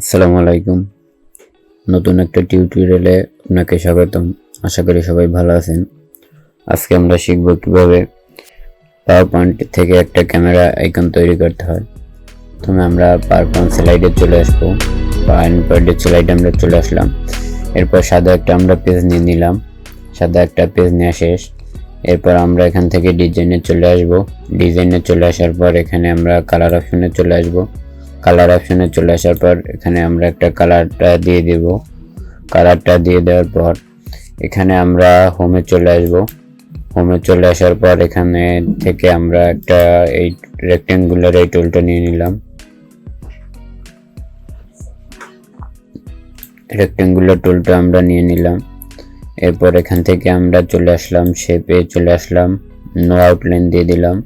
আসসালামু আলাইকুম। নতুন একটা টিউটোরিয়ালে আপনাকে স্বাগতম। আশা করি সবাই ভালো আছেন। আজকে আমরা শিখব কিভাবে পাওয়ারপয়েন্ট থেকে একটা ক্যামেরা আইকন তৈরি করতে হয়। প্রথমে আমরা পাওয়ারপয়েন্ট স্লাইডে চলে আসবো। পাওয়ারপয়েন্টের স্লাইডে আমরা চলে আসলাম। এরপর সাদা একটা আমরা পেজ নিয়ে নিলাম। সাদা একটা পেজ নেওয়া শেষ। এরপর আমরা এখান থেকে ডিজাইনে চলে আসব। ডিজাইনে চলে আসার পর এখানে আমরা কালার অপশনে চলে আসব। কালার অপশনে চলে আসার পর এখানে আমরা একটা কালারটা দিয়ে দেব। কালারটা দিয়ে দেওয়ার পর এখানে আমরা হোমে চলে আসব। হোমে চলে আসার পর এখানে থেকে আমরা একটা এই রেক্টেঙ্গুলার এই টুলটা নিয়ে নিলাম। রেক্টেঙ্গুলার টুলটা আমরা নিয়ে নিলাম। এরপর এখান থেকে আমরা চলে আসলাম শেপে, চলে আসলাম, নো আউটলাইন দিয়ে দিলাম।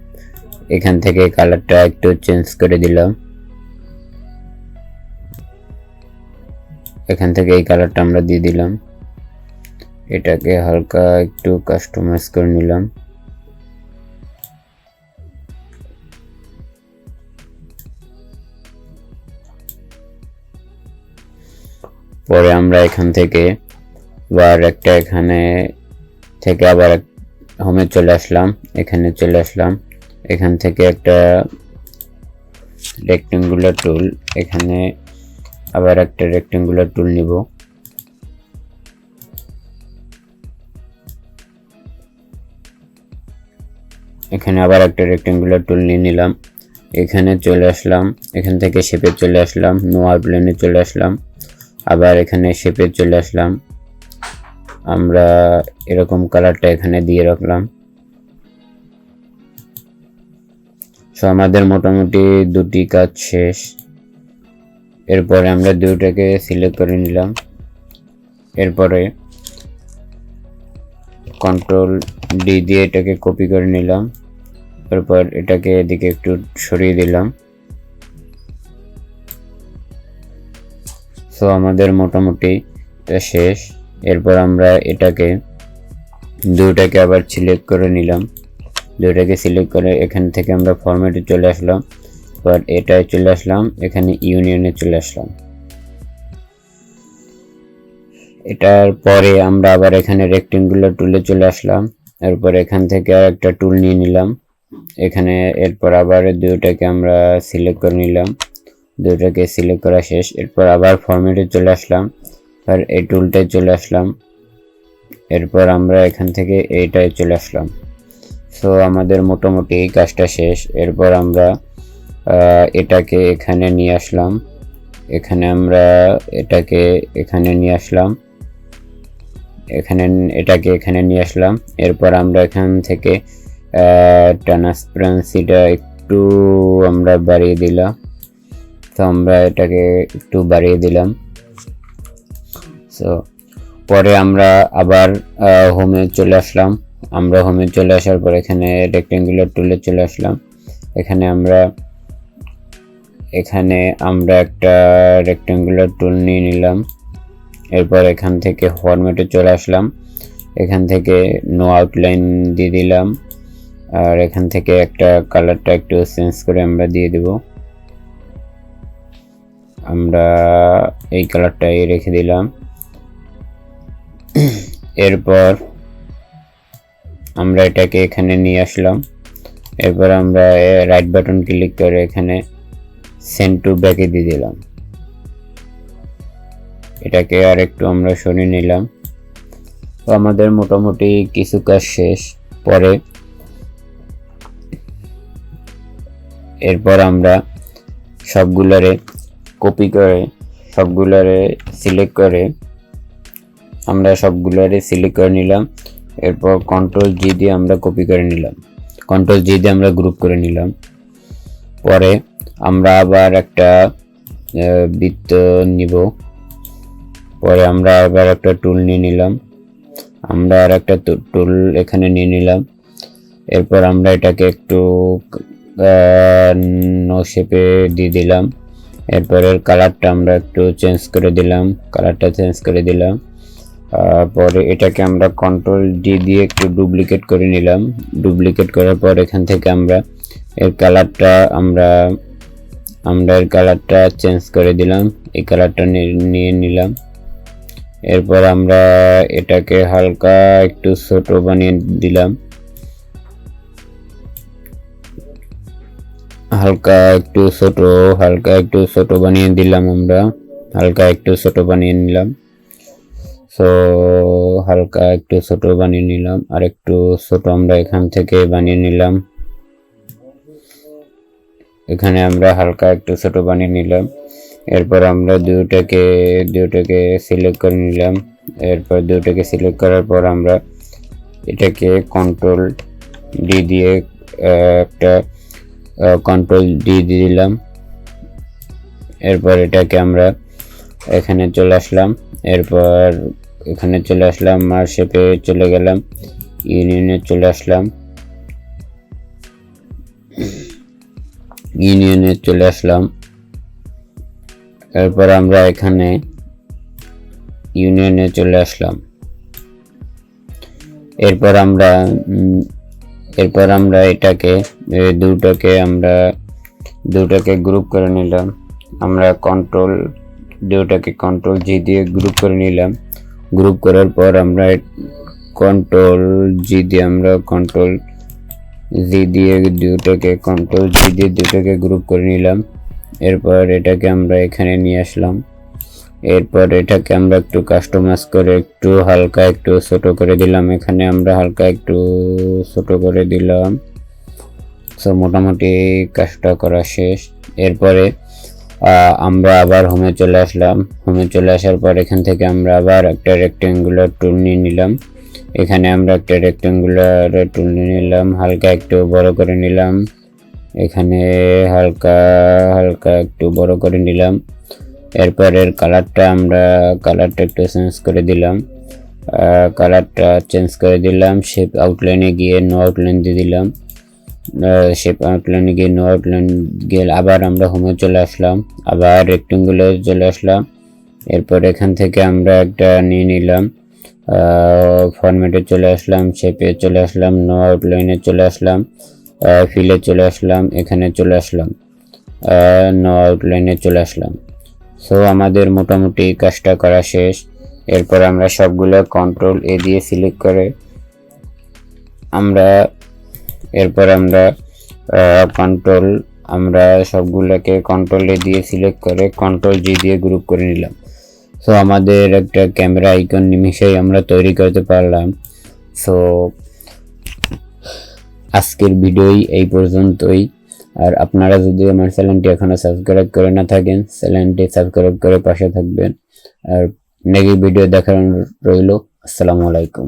এখান থেকে কালারটা একটু চেঞ্জ করে দিলাম। এখান থেকে এই কালারটা আমরা দিয়ে দিলাম। এটাকে হালকা একটু কাস্টমাইজ করে নিলাম। পরে আমরা এখান থেকে আবার একটা এখানে থেকে আবার হোমে চলে আসলাম। এখানে চলে আসলাম। এখান থেকে একটা রেক্টেঙ্গুলার টুল, এখানে আবার একটা রেক্টেঙ্গুলার টুল নিব। এখানে আবার একটা রেক্টেঙ্গুলার টুল নিয়ে নিলাম। এখানে চলে আসলাম। এখান থেকে শেপে চলে আসলাম, নো আউটলাইনে চলে আসলাম। আবার এখানে শেপে চলে আসলাম। আমরা এরকম কালারটা এখানে দিয়ে রাখলাম। সো আমাদের মোটামুটি দুটি কাজ শেষ। এরপরে আমরা দুইটাকে সিলেক্ট করে নিলাম। এরপরে কন্ট্রোল ডি দিয়ে এটাকে কপি করে নিলাম। এরপর এটাকে এদিকে একটু সরিয়ে দিলাম। সো আমাদের মোটামুটি এটা শেষ। এরপর আমরা এটাকে দুইটাকে আবার সিলেক্ট করে নিলাম। দুইটাকে সিলেক্ট করে এখান থেকে আমরা ফরম্যাটে চলে আসলাম। এবার এটায় চলে আসলাম, এখানে ইউনিয়নে চলে আসলাম। এটার পরে আমরা আবার এখানে রেক্টেঙ্গুলার টুলে চলে আসলাম। এরপর এখান থেকে আর একটা টুল নিয়ে নিলাম এখানে। এরপর আবার দুইটাকে আমরা সিলেক্ট করে নিলাম। দুইটাকে সিলেক্ট করা শেষ। এরপর আবার ফরম্যাটে চলে আসলাম, আর এই টুলটায় চলে আসলাম। এরপর আমরা এখান থেকে এইটায় চলে আসলাম। সো আমাদের মোটামুটি এই কাজটা শেষ। এরপর আমরা এটাকে এখানে নিয়ে আসলাম। এখানে আমরা এটাকে এখানে নিয়ে আসলাম। এটাকে এখানে নিয়ে আসলাম। এরপর আমরা এখান থেকে ট্রান্সপারেন্সিটা একটু আমরা বাড়িয়ে দিলাম। তো আমরা এটাকে একটু বাড়িয়ে দিলাম। সো পরে আমরা আবার হোমে চলে আসলাম। আমরা হোমে চলে আসার পর এখানে রেক্টেঙ্গুলার টুলে চলে আসলাম। এখানে আমরা একটা রেক্টেঙ্গুলার টুল নিয়ে নিলাম। এরপর এখান থেকে ফরম্যাটে চলে আসলাম। এখান থেকে নো আউটলাইন দিয়ে দিলাম। আর এখান থেকে একটা কালারটা একটু চেঞ্জ করে আমরা দিয়ে দেব। আমরা এই কালারটাই রেখে দিলাম। এরপর আমরা এটাকে এখানে নিয়ে আসলাম। এরপর আমরা রাইট বাটন ক্লিক করে এখানে সেন্ড টু ব্যাকে দিয়ে দিলাম। এটাকে আর একটু আমরা সরিয়ে নিলাম। তো আমাদের মোটামুটি কিছু কাজ শেষ। পরে এরপর আমরা সবগুলারে কপি করে সবগুলারে সিলেক্ট করে নিলাম। এরপর কন্ট্রোল জি দিয়ে আমরা কপি করে নিলাম। কন্ট্রোল জি দিয়ে আমরা গ্রুপ করে নিলাম। পরে আমরা আবার একটা বৃত্ত নিব। পরে আমরা আবার একটা টুল নিয়ে নিলাম। আমরা আর একটা টুল এখানে নিয়ে নিলাম। এরপর আমরা এটাকে একটু নো শেপে দিয়ে দিলাম। এরপরের কালারটা আমরা একটু চেঞ্জ করে দিলাম। পরে এটাকে আমরা কন্ট্রোল ডি দিয়ে একটু ডুপ্লিকেট করে নিলাম। ডুপ্লিকেট করার পর এখান থেকে আমরা এর কালারটা আমরা আমরা এর কালারটা চেঞ্জ করে দিলাম, এই কালারটা নিয়ে নিলাম। এরপর আমরা এটাকে হালকা একটু ছোট বানিয়ে দিলাম, হালকা একটু ছোট বানিয়ে দিলাম। আমরা হালকা একটু ছোট বানিয়ে নিলাম। সো হালকা একটু ছোট বানিয়ে নিলাম, আর একটু ছোট আমরা এখান থেকে বানিয়ে নিলাম। এখানে আমরা হালকা একটু ছোট বানিয়ে নিলাম। এরপর আমরা দুটোকে সিলেক্ট করে নিলাম। এরপর দুটোকে সিলেক্ট করার পর আমরা এটাকে কন্ট্রোল ডি দিয়ে একটা কন্ট্রোল ডি দিয়ে দিলাম। এরপর এটাকে আমরা এখানে চলে আসলাম। এরপর এখানে চলে আসলাম, আর শেপে চলে গেলাম, ইউনিয়নে চলে আসলাম। এরপর আমরা এখানে ইউনিয়নে চলে আসলাম। এরপর আমরা এটাকে দুটোকে গ্রুপ করে নিলাম। আমরা দুটোকে কন্ট্রোল জি দিয়ে গ্রুপ করে নিলাম। গ্রুপ করার পর আমরা কন্ট্রোল জি দিয়ে দুটোকে গ্রুপ করে নিলাম। এরপর এটাকে আমরা এখানে নিয়ে আসলাম। এরপর এটাকে আমরা একটু কাস্টমাইজ করে একটু হালকা একটু ছোট করে দিলাম। এখানে আমরা হালকা একটু ছোট করে দিলাম। সো মোটামুটি কাজটা করা শেষ। এরপরে আমরা আবার হোমে চলে আসলাম। হোমে চলে আসার পর এখান থেকে আমরা আবার একটা রেক্টেঙ্গুলার টুল নিয়ে নিলাম। এখানে আমরা একটা রেক্টেঙ্গুলার টুল নিয়ে নিলাম, হালকা একটু বড় করে নিলাম। এখানে হালকা একটু বড় করে নিলাম। এরপর এর কালারটা একটু চেঞ্জ করে দিলাম। শেপ আউটলাইনে গিয়ে নো আউটলাইন দিয়ে দিলাম। আবার আমরা হোমে চলে আসলাম, আবার রেক্টেঙ্গুলে চলে আসলাম। এরপর এখান থেকে আমরা একটা নিয়ে নিলাম, ফরম্যাটে চলে আসলাম, শেপে চলে আসলাম, নো আউটলাইনে চলে আসলাম, ফিলে চলে আসলাম, এখানে চলে আসলাম, নো আউটলাইনে চলে আসলাম। সো আমাদের মোটামুটি কাজটা করা শেষ। এরপর আমরা সবগুলো কন্ট্রোল এ দিয়ে সিলেক্ট করে সবগুলোকে কন্ট্রোল এ দিয়ে সিলেক্ট করে কন্ট্রোল জি দিয়ে গ্রুপ করে নিলাম। সো আমাদের একটা ক্যামেরা আইকন নিমিশেই আমরা তৈরি করতে পারলাম। সো আজকের ভিডিওই এই পর্যন্তই। আর আপনারা যদি আমার চ্যানেলটি এখনো সাবস্ক্রাইব করে না থাকেন, চ্যানেলটি সাবস্ক্রাইব করে পাশে থাকবেন। আর নেক্সট ভিডিও দেখার রইল। আসসালামু আলাইকুম।